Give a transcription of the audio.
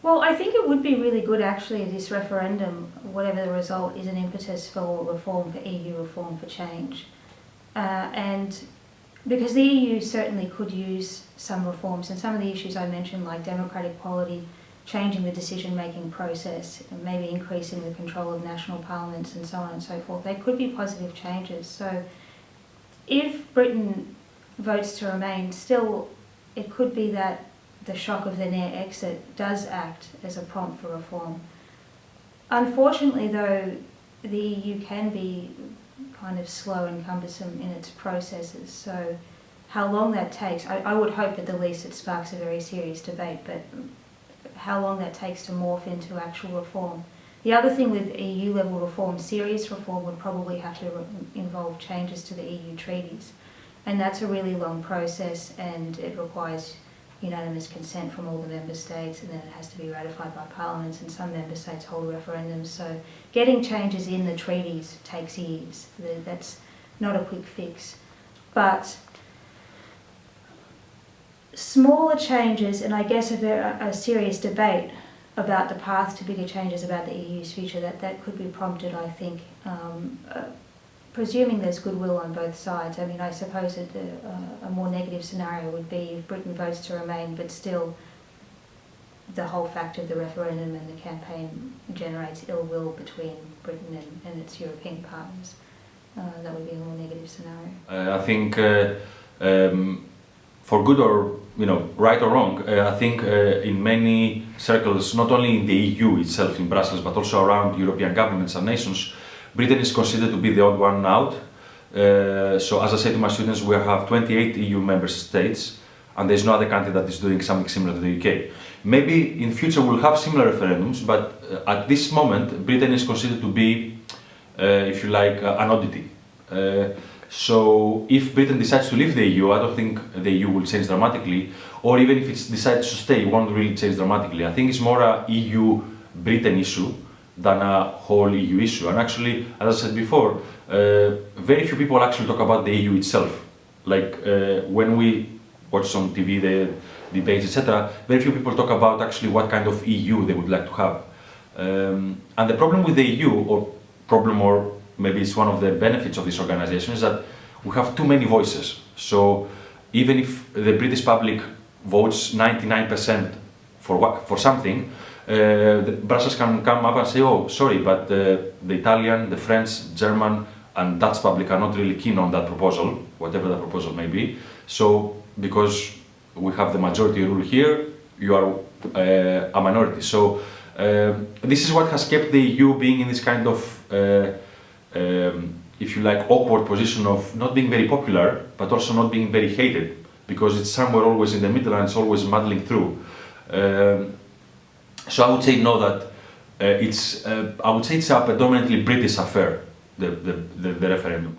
Well, I think it would be really good actually, this referendum, whatever the result, is an impetus for reform, for EU reform, for change. And because the EU certainly could use some reforms, and some of the issues I mentioned, like democratic quality, changing the decision-making process, and maybe increasing the control of national parliaments and so on and so forth, they could be positive changes. So if Britain votes to remain, still it could be that the shock of the near exit does act as a prompt for reform. Unfortunately though, the EU can be kind of slow and cumbersome in its processes, so how long that takes, I would hope at the least it sparks a very serious debate, but how long that takes to morph into actual reform. The other thing with EU level reform, serious reform, would probably have to involve changes to the EU treaties, and that's a really long process, and it requires unanimous consent from all the member states, and then it has to be ratified by parliaments, and some member states hold referendums. So getting changes in the treaties takes years. That's not a quick fix. But smaller changes, and I guess a serious debate about the path to bigger changes about the EU's future, that could be prompted, I think, presuming there's goodwill on both sides. I mean, I suppose that a more negative scenario would be if Britain votes to remain, but still the whole fact of the referendum and the campaign generates ill will between Britain and its European partners. That would be a more negative scenario. I think for good or right or wrong, I think in many circles, not only in the EU itself in Brussels, but also around European governments and nations, Britain is considered to be the odd one out. So as I say to my students, we have 28 EU member states, and there's no other country that is doing something similar to the UK. Maybe in future we'll have similar referendums, but at this moment Britain is considered to be, if you like, an oddity. So if Britain decides to leave the EU, I don't think the EU will change dramatically, or even if it decides to stay, it won't really change dramatically. I think it's more a EU-Britain issue than a whole EU issue. And actually, as I said before, very few people actually talk about the EU itself. Like when we watch on TV the debates, etc., very few people talk about actually what kind of EU they would like to have. And the problem with the EU, or maybe it's one of the benefits of this organization, is that we have too many voices. So even if the British public votes 99% for something, Brussels can come up and say, oh, sorry, but the Italian, the French, German and Dutch public are not really keen on that proposal, whatever the proposal may be. So, because we have the majority rule here, you are a minority. So, this is what has kept the EU being in this kind of, if you like, awkward position of not being very popular, but also not being very hated, because it's somewhere always in the middle and it's always muddling through. So I would say no, that I would say it's a predominantly British affair, the referendum.